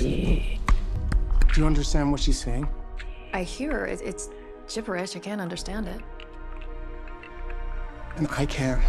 Do you understand what she's saying? I hear it's gibberish. I can't understand it. And I can.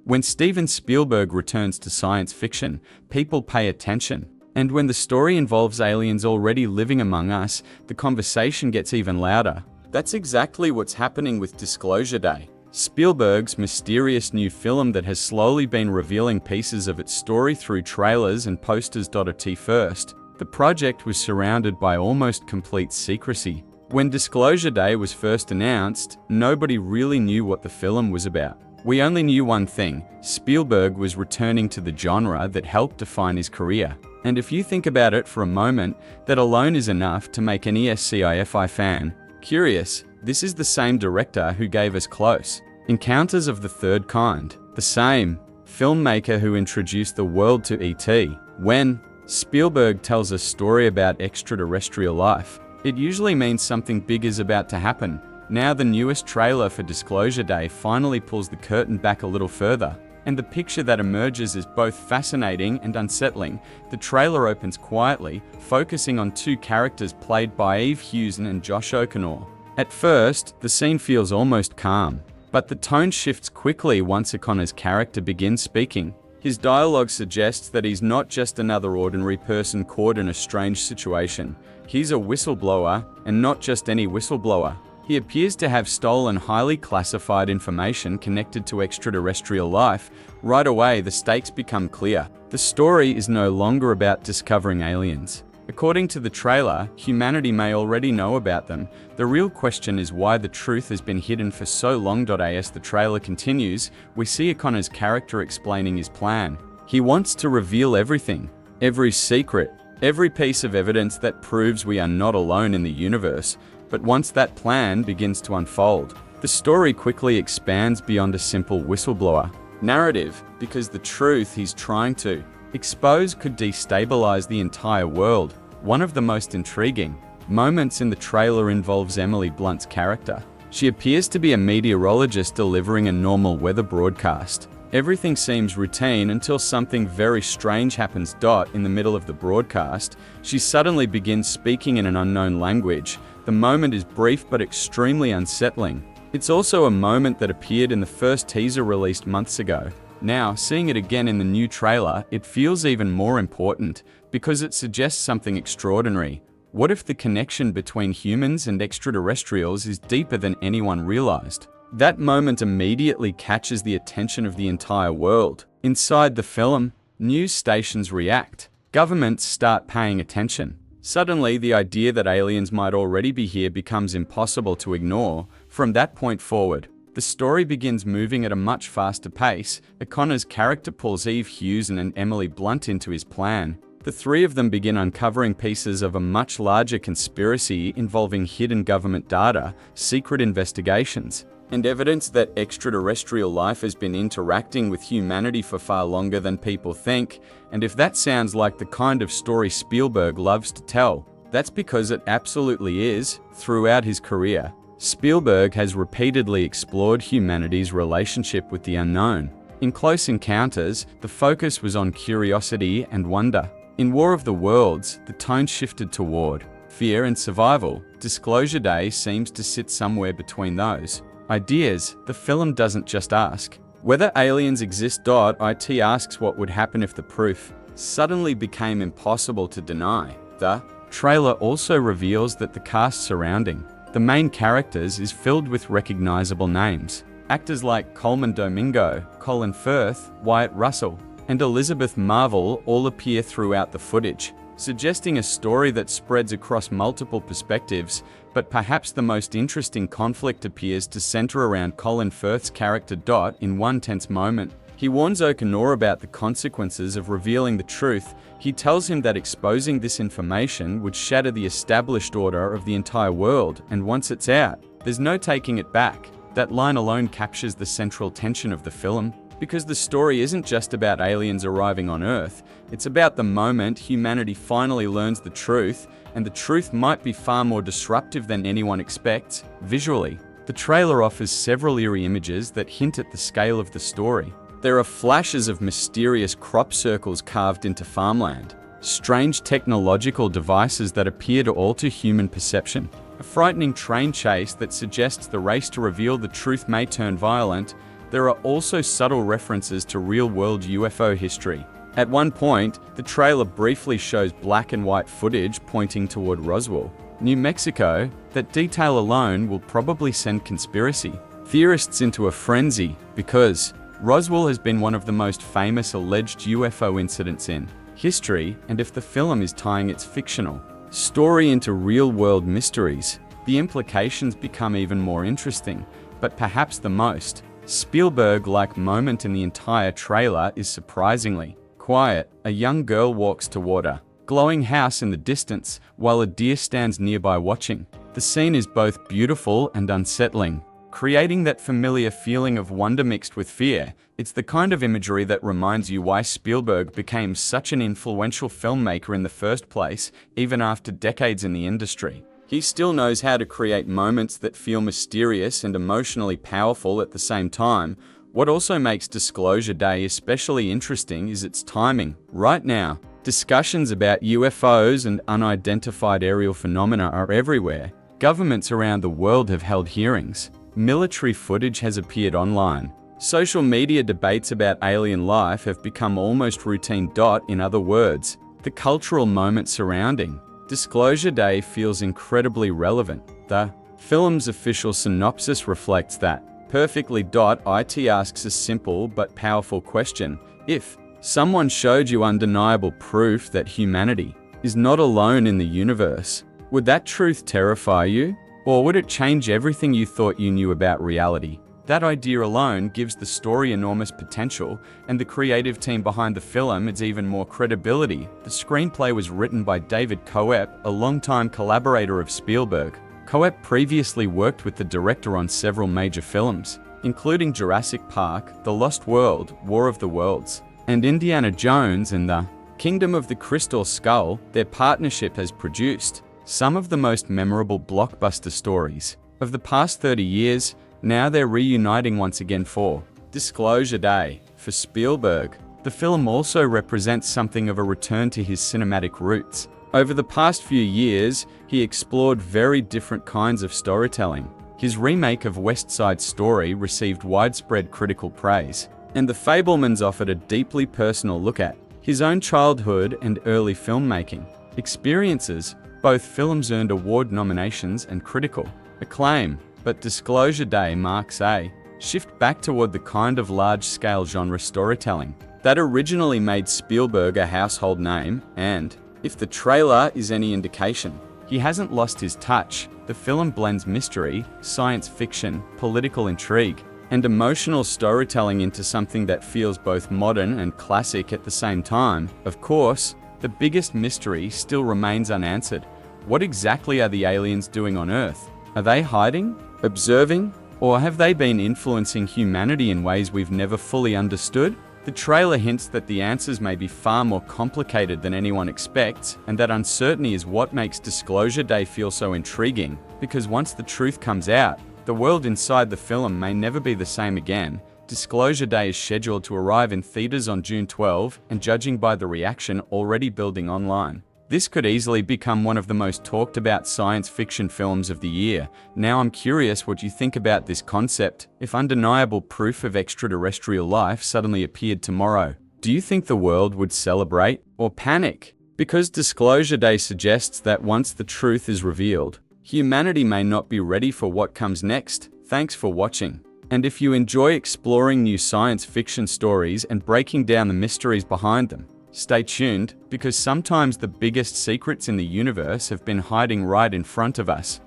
When Steven Spielberg returns to science fiction, people pay attention. And when the story involves aliens already living among us, the conversation gets even louder. That's exactly what's happening with Disclosure Day, Spielberg's mysterious new film that has slowly been revealing pieces of its story through trailers and posters. At first, the project was surrounded by almost complete secrecy. When Disclosure Day was first announced, nobody really knew what the film was about. We only knew one thing: Spielberg was returning to the genre that helped define his career. And if you think about it for a moment, that alone is enough to make any sci-fi fan curious. This is the same director who gave us Close Encounters of the Third Kind, the same filmmaker who introduced the world to E.T. When Spielberg tells a story about extraterrestrial life, it usually means something big is about to happen. Now the newest trailer for Disclosure Day finally pulls the curtain back a little further, and the picture that emerges is both fascinating and unsettling. The trailer opens quietly, focusing on two characters played by Hewson and Josh O'Connor. At first, the scene feels almost calm, but the tone shifts quickly once O'Connor's character begins speaking. His dialogue suggests that he's not just another ordinary person caught in a strange situation. He's a whistleblower, and not just any whistleblower. He appears to have stolen highly classified information connected to extraterrestrial life. Right away, the stakes become clear. The story is no longer about discovering aliens. According to the trailer, humanity may already know about them. The real question is why the truth has been hidden for so long. As the trailer continues, we see O'Connor's character explaining his plan. He wants to reveal everything, every secret, every piece of evidence that proves we are not alone in the universe. But once that plan begins to unfold, the story quickly expands beyond a simple whistleblower narrative, because the truth he's trying to expose could destabilize the entire world. One of the most intriguing moments in the trailer involves Emily Blunt's character. She appears to be a meteorologist delivering a normal weather broadcast. Everything seems routine until something very strange happens. In the middle of the broadcast, she suddenly begins speaking in an unknown language. The moment is brief but extremely unsettling. It's also a moment that appeared in the first teaser released months ago. Now, seeing it again in the new trailer, it feels even more important, because it suggests something extraordinary. What if the connection between humans and extraterrestrials is deeper than anyone realized? That moment immediately catches the attention of the entire world. Inside the film, news stations react. Governments start paying attention. Suddenly, the idea that aliens might already be here becomes impossible to ignore. From that point forward, the story begins moving at a much faster pace. O'Connor's character pulls Hewson and Emily Blunt into his plan. The three of them begin uncovering pieces of a much larger conspiracy involving hidden government data, secret investigations, and evidence that extraterrestrial life has been interacting with humanity for far longer than people think. And if that sounds like the kind of story Spielberg loves to tell, that's because it absolutely is. Throughout his career, Spielberg has repeatedly explored humanity's relationship with the unknown. In Close Encounters, the focus was on curiosity and wonder. In War of the Worlds, the tone shifted toward fear and survival. Disclosure Day seems to sit somewhere between those ideas. The film doesn't just ask whether aliens exist. It asks what would happen if the proof suddenly became impossible to deny. The trailer also reveals that the cast surrounding the main characters is filled with recognizable names. Actors like Colman Domingo, Colin Firth, Wyatt Russell, and Elizabeth Marvel all appear throughout the footage, suggesting a story that spreads across multiple perspectives. But perhaps the most interesting conflict appears to center around Colin Firth's character. In one tense moment, he warns O'Connor about the consequences of revealing the truth. He tells him that exposing this information would shatter the established order of the entire world, and once it's out, there's no taking it back. That line alone captures the central tension of the film, because the story isn't just about aliens arriving on Earth, it's about the moment humanity finally learns the truth, and the truth might be far more disruptive than anyone expects. Visually, the trailer offers several eerie images that hint at the scale of the story. There are flashes of mysterious crop circles carved into farmland, strange technological devices that appear to alter human perception, a frightening train chase that suggests the race to reveal the truth may turn violent. There are also subtle references to real-world UFO history. At one point, the trailer briefly shows black and white footage pointing toward Roswell, New Mexico. That detail alone will probably send conspiracy theorists into a frenzy, because Roswell has been one of the most famous alleged UFO incidents in history, and if the film is tying its fictional story into real-world mysteries, the implications become even more interesting. But perhaps the most Spielberg-like moment in the entire trailer is surprisingly quiet. A young girl walks toward a glowing house in the distance, while a deer stands nearby watching. The scene is both beautiful and unsettling, creating that familiar feeling of wonder mixed with fear. It's the kind of imagery that reminds you why Spielberg became such an influential filmmaker in the first place, even after decades in the industry. He still knows how to create moments that feel mysterious and emotionally powerful at the same time. What also makes Disclosure Day especially interesting is its timing. Right now, discussions about UFOs and unidentified aerial phenomena are everywhere. Governments around the world have held hearings. Military footage has appeared online. Social media debates about alien life have become almost routine. In other words, the cultural moment surrounding Disclosure Day feels incredibly relevant. The film's official synopsis reflects that perfectly. It asks a simple but powerful question. If someone showed you undeniable proof that humanity is not alone in the universe, would that truth terrify you? Or would it change everything you thought you knew about reality? That idea alone gives the story enormous potential, and the creative team behind the film adds even more credibility. The screenplay was written by David Koepp, a longtime collaborator of Spielberg. Koepp previously worked with the director on several major films, including Jurassic Park, The Lost World, War of the Worlds, and Indiana Jones and the Kingdom of the Crystal Skull. Their partnership has produced some of the most memorable blockbuster stories of the past 30 years. Now they're reuniting once again for Disclosure Day. For Spielberg, the film also represents something of a return to his cinematic roots. Over the past few years, he explored very different kinds of storytelling. His remake of West Side Story received widespread critical praise, and The Fabelmans offered a deeply personal look at his own childhood and early filmmaking experiences. Both films earned award nominations and critical acclaim, but Disclosure Day marks a shift back toward the kind of large-scale genre storytelling that originally made Spielberg a household name, and if the trailer is any indication, he hasn't lost his touch. The film blends mystery, science fiction, political intrigue, and emotional storytelling into something that feels both modern and classic at the same time. Of course, the biggest mystery still remains unanswered. What exactly are the aliens doing on Earth? Are they hiding, observing, or have they been influencing humanity in ways we've never fully understood? The trailer hints that the answers may be far more complicated than anyone expects, and that uncertainty is what makes Disclosure Day feel so intriguing, because once the truth comes out, the world inside the film may never be the same again. Disclosure Day is scheduled to arrive in theaters on June 12, and judging by the reaction already building online, this could easily become one of the most talked about science fiction films of the year. Now I'm curious what you think about this concept. If undeniable proof of extraterrestrial life suddenly appeared tomorrow, do you think the world would celebrate or panic? Because Disclosure Day suggests that once the truth is revealed, humanity may not be ready for what comes next. Thanks for watching. And if you enjoy exploring new science fiction stories and breaking down the mysteries behind them, stay tuned, because sometimes the biggest secrets in the universe have been hiding right in front of us.